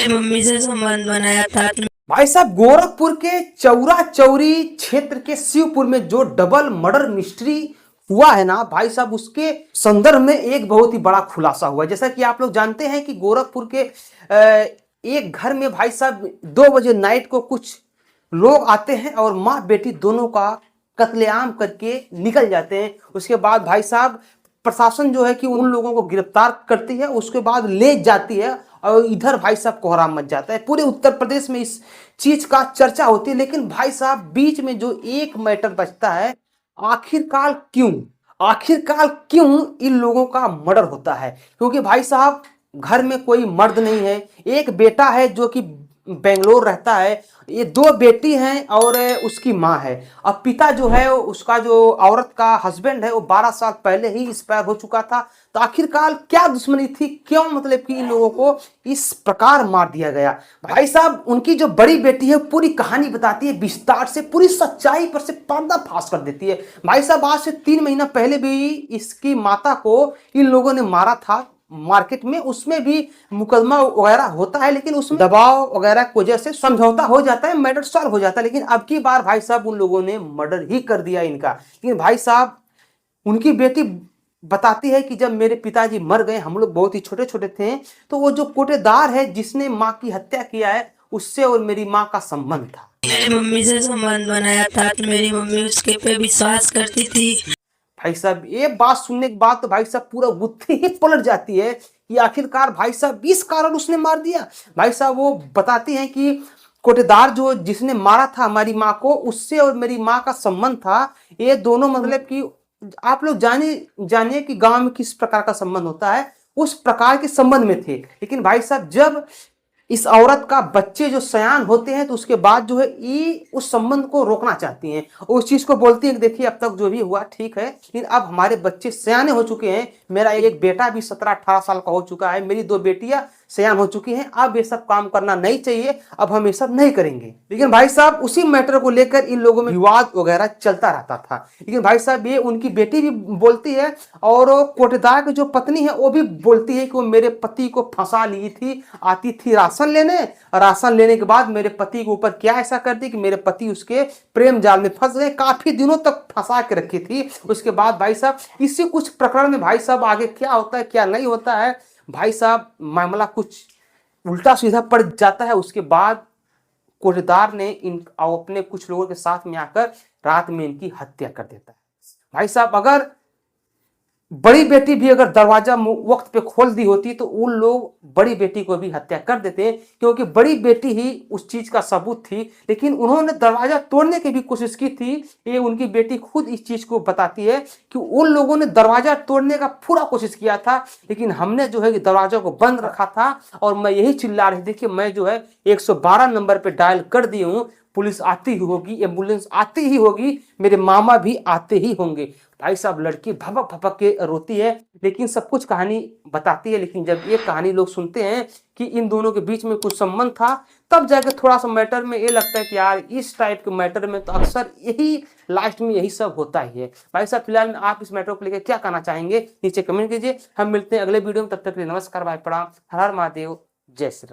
मेरी मम्मी से संबंध बनाया था। भाई साहब, गोरखपुर के चौरा चौरी क्षेत्र के शिवपुर में जो डबल मर्डर मिस्ट्री हुआ है ना भाई साहब, उसके संदर्भ में एक बहुत ही बड़ा खुलासा हुआ है। जैसा कि आप लोग जानते हैं कि गोरखपुर के एक घर में भाई साहब 2 बजे नाइट को कुछ लोग आते हैं और माँ बेटी दोनों का कत्लेआम करके निकल जाते हैं। उसके बाद भाई साहब प्रशासन जो है कि उन लोगों को गिरफ्तार करती है, उसके बाद ले जाती है और इधर भाई साहब कोहराम मच जाता है। पूरे उत्तर प्रदेश में इस चीज का चर्चा होती है। लेकिन भाई साहब बीच में जो एक मैटर बचता है, आखिरकार क्यों इन लोगों का मर्डर होता है? क्योंकि भाई साहब घर में कोई मर्द नहीं है, एक बेटा है जो कि बेंगलोर रहता है, ये 2 बेटी हैं और उसकी माँ है। अब पिता जो है उसका जो औरत का हस्बैंड है वो 12 साल पहले ही एक्सपायर हो चुका था। तो आखिरकार क्या दुश्मनी थी, क्यों मतलब कि इन लोगों को इस प्रकार मार दिया गया? भाई साहब उनकी जो बड़ी बेटी है पूरी कहानी बताती है विस्तार से, पूरी सच्चाई पर से पर्दाफाश कर देती है। भाई साहब आज से 3 महीना पहले भी इसकी माता को इन लोगों ने मारा था मार्केट में, उसमें भी मुकदमा वगैरह होता है, लेकिन उसमें दबाव वगैरह की वजह से समझौता हो जाता है, मैटर सॉल्व हो जाता है। लेकिन अब की बार भाई साहब उन लोगों ने मर्डर ही कर दिया इनका। लेकिन भाई साहब उनकी बेटी बताती है कि जब मेरे पिताजी मर गए, हम लोग बहुत ही छोटे छोटे थे, तो वो जो कोटेदार है जिसने माँ की हत्या किया है उससे और मेरी माँ का संबंध था। मेरी मम्मी से संबंध बनाया था तो मेरी मम्मी उसके पे विश्वास करती थी। भाई साहब ये बात सुनने के बाद तो भाई साहब पूरा गुत्थी ही पलट जाती है कि आखिरकार भाई साहब इस कारण उसने मार दिया। भाई साहब वो बताती हैं कि कोटेदार जो जिसने मारा था हमारी माँ को, उससे और मेरी माँ का संबंध था। ये दोनों मतलब कि आप लोग जानिए कि गांव में किस प्रकार का संबंध होता है, उस प्रकार के संबंध में थे। लेकिन भाई साहब जब इस औरत का बच्चे जो सयान होते हैं तो उसके बाद जो है ये उस संबंध को रोकना चाहती हैं, उस चीज को बोलती हैं कि देखिए अब तक जो भी हुआ ठीक है, लेकिन अब हमारे बच्चे सयाने हो चुके हैं, मेरा एक बेटा भी 17-18 साल का हो चुका है, मेरी 2 बेटियां सयान हो चुकी हैं, अब ये सब काम करना नहीं चाहिए, अब हम ये सब नहीं करेंगे। लेकिन भाई साहब उसी मैटर को लेकर इन लोगों में विवाद वगैरह चलता रहता था। लेकिन भाई साहब ये उनकी बेटी भी बोलती है और कोटेदार की जो पत्नी है वो भी बोलती है कि वो मेरे पति को फंसा ली थी, आती थी राशन लेने, राशन लेने के बाद मेरे पति के ऊपर क्या ऐसा कर दी कि मेरे पति उसके प्रेम जाल में फंस गए, काफी दिनों तक फंसा के रखी थी। उसके बाद भाई साहब इसी कुछ प्रकरण में भाई साहब आगे क्या होता है क्या नहीं होता है, भाई साहब मामला कुछ उल्टा सीधा पड़ जाता है। उसके बाद कोटेदार ने इन अपने कुछ लोगों के साथ में आकर रात में इनकी हत्या कर देता है। भाई साहब अगर बड़ी बेटी भी अगर दरवाजा वक्त पे खोल दी होती तो उन लोग बड़ी बेटी को भी हत्या कर देते, क्योंकि बड़ी बेटी ही उस चीज का सबूत थी। लेकिन उन्होंने दरवाजा तोड़ने की भी कोशिश की थी, ये उनकी बेटी खुद इस चीज को बताती है कि उन लोगों ने दरवाजा तोड़ने का पूरा कोशिश किया था, लेकिन हमने जो है कि दरवाजा को बंद रखा था और मैं यही चिल्ला रही थी कि मैं जो है 112 नंबर पे डायल कर दी हूँ, पुलिस आती ही होगी, एम्बुलेंस आती ही होगी, मेरे मामा भी आते ही होंगे। भाई साहब लड़की भपक भपक के रोती है, लेकिन सब कुछ कहानी बताती है। लेकिन जब ये कहानी लोग सुनते हैं कि इन दोनों के बीच में कुछ संबंध था, तब जाके थोड़ा सा मैटर में ये लगता है कि यार इस टाइप के मैटर में तो अक्सर यही लास्ट में यही सब होता ही है। भाई साहब फिलहाल में आप इस मैटर को लेकर क्या कहना चाहेंगे नीचे कमेंट कीजिए। हम मिलते हैं अगले वीडियो में, तब तक के लिए नमस्कार, भाई प्रणाम, हर हर महादेव, जय श्री राम।